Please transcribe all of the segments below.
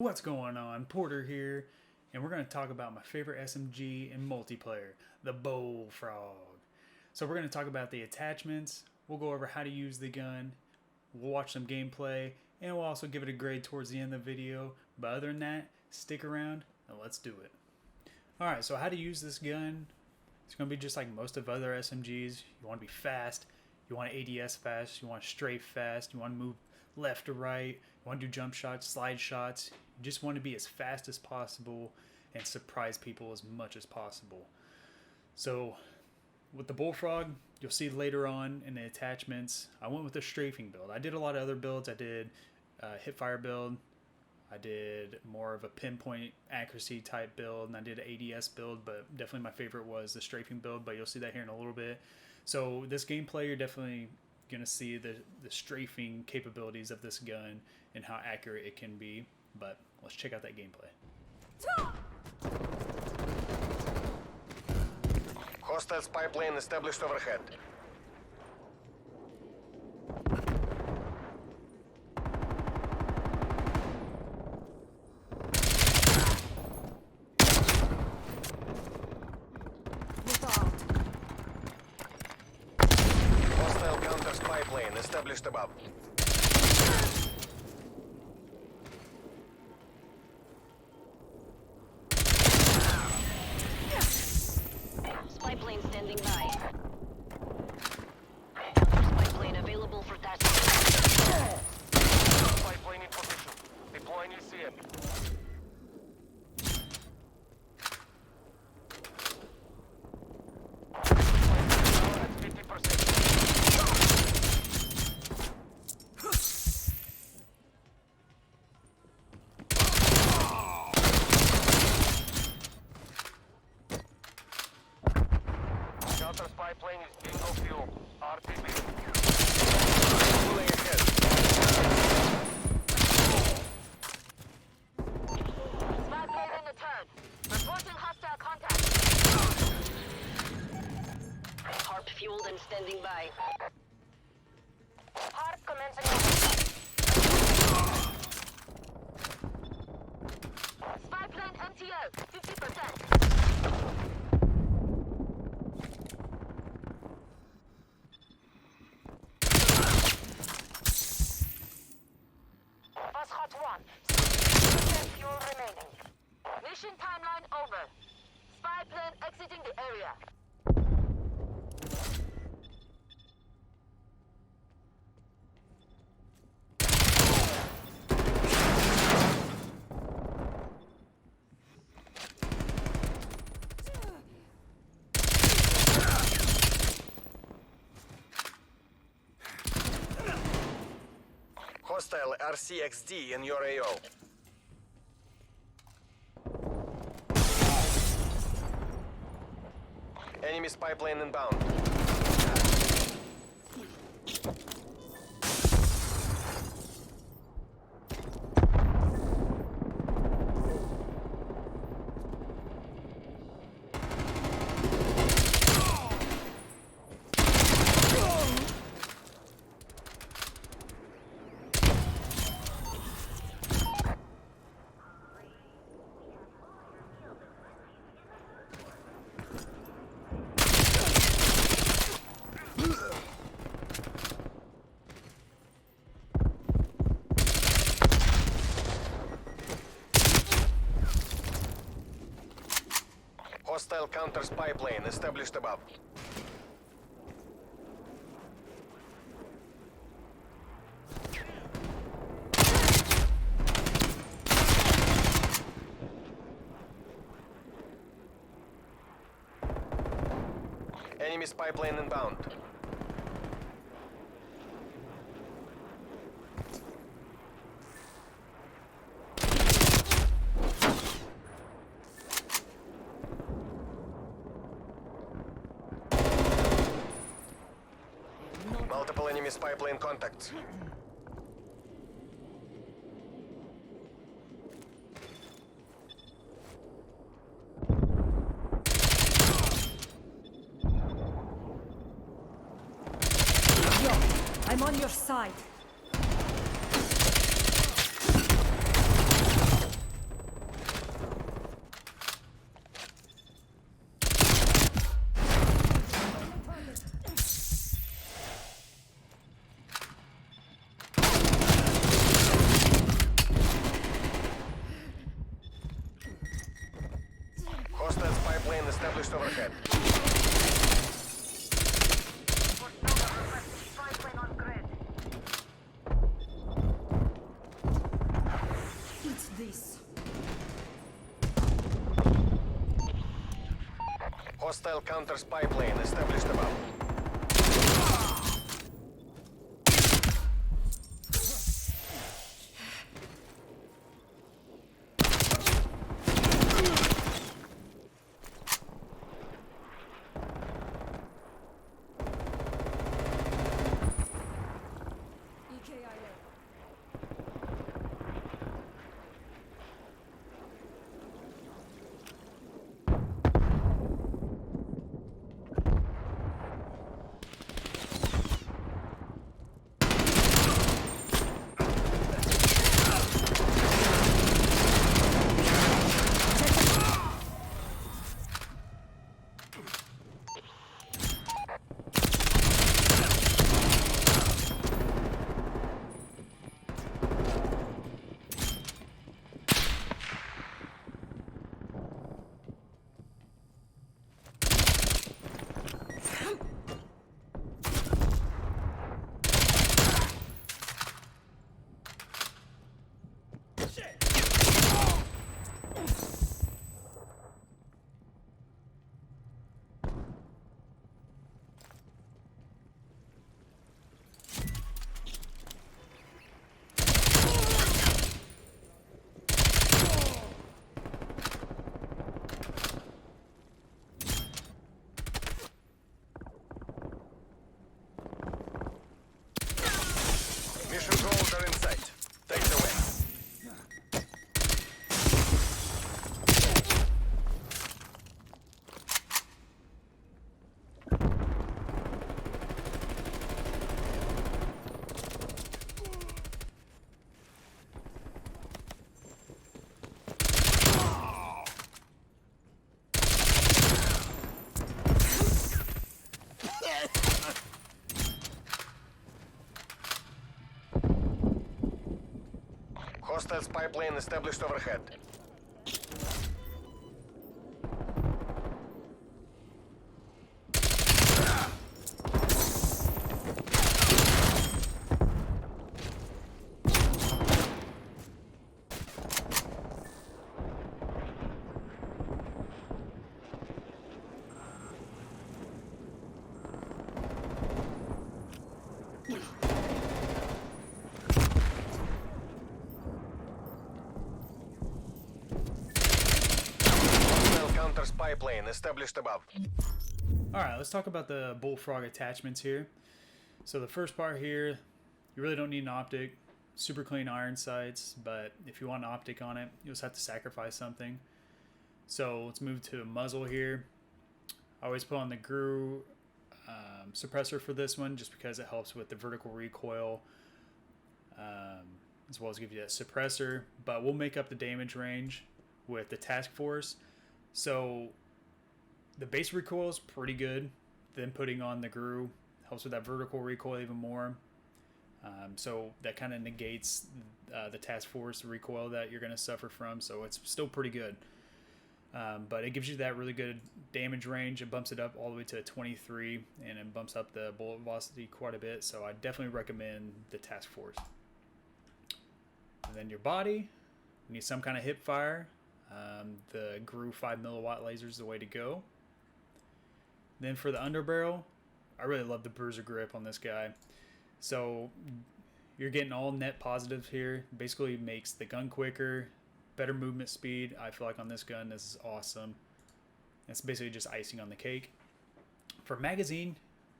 What's going on? Porter here, and we're going to talk about my favorite SMG in multiplayer, the Bullfrog. So we're going to talk about the attachments, we'll go over how to use the gun, we'll watch some gameplay, and we'll also give it a grade towards the end of the video. But other than that, stick around and let's do it. Alright, so how to use this gun. It's going to be just like most of other SMGs. You want to be fast, you want ADS fast, you want strafe fast, you want to move left to right, you want to do jump shots, slide shots. You just want to be as fast as possible and surprise people as much as possible. So with the Bullfrog, you'll see later on in the attachments, I went with a strafing build. I did a lot of other builds. I did hipfire build, I did more of a pinpoint accuracy type build, and I did an ADS build, but definitely my favorite was the strafing build, but you'll see that here in a little bit. So this gameplay, you're definitely going to see the strafing capabilities of this gun and how accurate it can be. But let's check out that gameplay. Hostile spy plane established overhead. Hostile counter spy plane established above. Spy plane standing by. Spy plane available for task. Spy plane in position. Deploying ECM. At 50%. Counter spy plane is bingo fuel. RTB. Pulling ahead. Spy plane in the turn. Reporting hostile contact. Harp fueled and standing by. Harp commencing. Spy plane MTO, 50%. Fast hot 1. 60% fuel remaining. Mission timeline over. Spy plane exiting the area. Hostile RCXD in your AO. Enemy spy plane inbound. Hostile counter spy plane established above. Enemy spy plane inbound. Multiple enemy spy plane contacts. I'm on your side. spy plane established overhead. Spy plane on grid. It's this. Hostile counter spy plane established above. EKIA. Mission goals are in sight. Take the win. Hostile spy plane established overhead. Hostile counter spy plane established above. Alright, let's talk about the Bullfrog attachments here. So the first part here, you really don't need an optic. Super clean iron sights, but if you want an optic on it, you just have to sacrifice something. So let's move to the muzzle here. I always put on the GRU suppressor for this one just because it helps with the vertical recoil, as well as give you that suppressor, but we'll make up the damage range with the task force. So the base recoil is pretty good. Then putting on the GRU helps with that vertical recoil even more. So that kind of negates the task force recoil that you're going to suffer from. So it's still pretty good. But it gives you that really good damage range. It bumps it up all the way to 23, and it bumps up the bullet velocity quite a bit. So I definitely recommend the task force. And then your body, you need some kind of hip fire. The GRU 5 milliwatt laser is the way to go. Then for the underbarrel, I really love the bruiser grip on this guy. So you're getting all net positives here. Basically makes the gun quicker, better movement speed. I feel like on this gun, this is awesome. It's basically just icing on the cake. For magazine,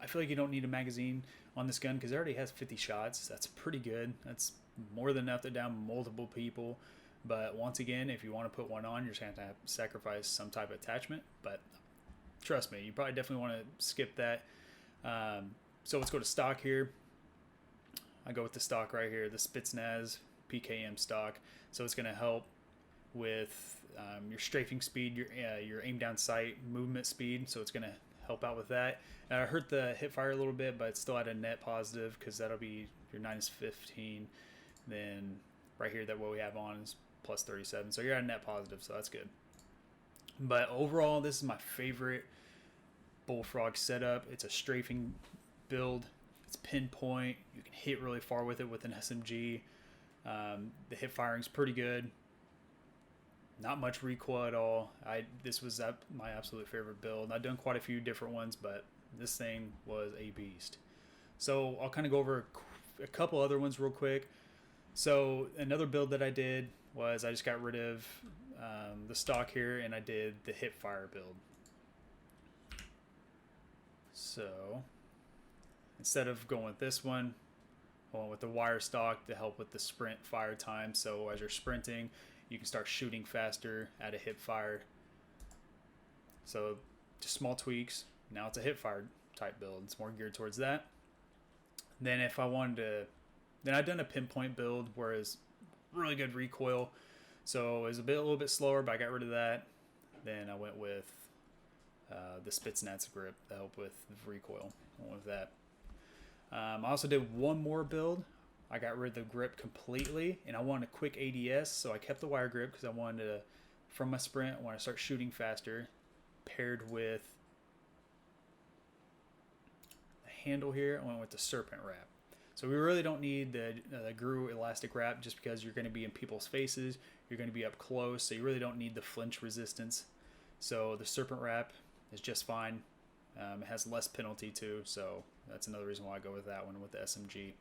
I feel like you don't need a magazine on this gun because it already has 50 shots. That's pretty good. That's more than enough to down multiple people. But once again, if you want to put one on, you're just going to have to sacrifice some type of attachment. But trust me, you probably definitely want to skip that. So let's go to stock here. I go with the stock right here, the Spetsnaz PKM stock. So it's going to help with your strafing speed, your aim down sight, movement speed. So it's going to help out with that. I hurt the hip fire a little bit, but it's still at a net positive because that'll be your -15. Then right here, that what we have on is +37. So you're at a net positive, so that's good. But overall, this is my favorite Bullfrog setup. It's a strafing build. It's pinpoint. You can hit really far with it with an SMG. The hip firing's pretty good. Not much recoil at all. This was my absolute favorite build. I've done quite a few different ones, but this thing was a beast. So I'll kind of go over a couple other ones real quick. So another build that I did was I just got rid of the stock here, and I did the hip fire build. So instead of going with this one, I went with the wire stock to help with the sprint fire time. So as you're sprinting, you can start shooting faster at a hip fire. So just small tweaks. Now it's a hip fire type build. It's more geared towards that. Then if I wanted to, then I've done a pinpoint build where it's really good recoil. So it was a little bit slower, but I got rid of that. Then I went with the Spitznaz grip to help with the recoil. I went with that. I also did one more build. I got rid of the grip completely, and I wanted a quick ADS, so I kept the wire grip because I wanted to, from my sprint, I want to start shooting faster, paired with the handle here. I went with the serpent wrap. So we really don't need the GRU elastic wrap just because you're going to be in people's faces, you're going to be up close, so you really don't need the flinch resistance. So the serpent wrap is just fine. It has less penalty too, so that's another reason why I go with that one with the SMG.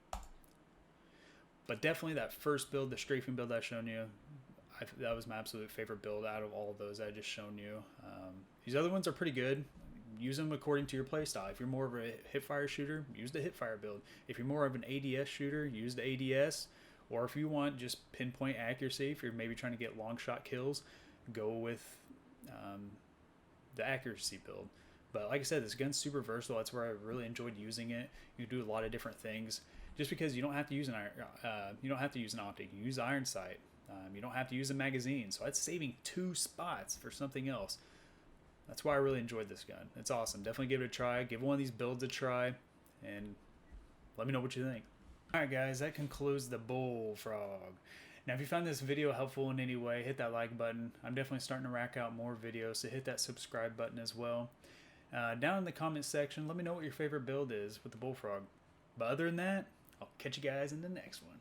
But definitely that first build, the strafing build I've shown you, that was my absolute favorite build out of all of those I just shown you. These other ones are pretty good. Use them according to your playstyle. If you're more of a hipfire shooter, use the hipfire build. If you're more of an ADS shooter, use the ADS. Or if you want just pinpoint accuracy, if you're maybe trying to get long shot kills, go with the accuracy build. But like I said, this gun's super versatile. That's where I really enjoyed using it. You can do a lot of different things. Just because you don't have to use an optic, you use iron sight. You don't have to use a magazine, so that's saving 2 spots for something else. That's why I really enjoyed this gun. It's awesome. Definitely give it a try. Give one of these builds a try, and let me know what you think. All right, guys, that concludes the Bullfrog. Now, if you found this video helpful in any way, hit that like button. I'm definitely starting to rack out more videos, so hit that subscribe button as well. Down in the comment section, let me know what your favorite build is with the Bullfrog. But other than that, I'll catch you guys in the next one.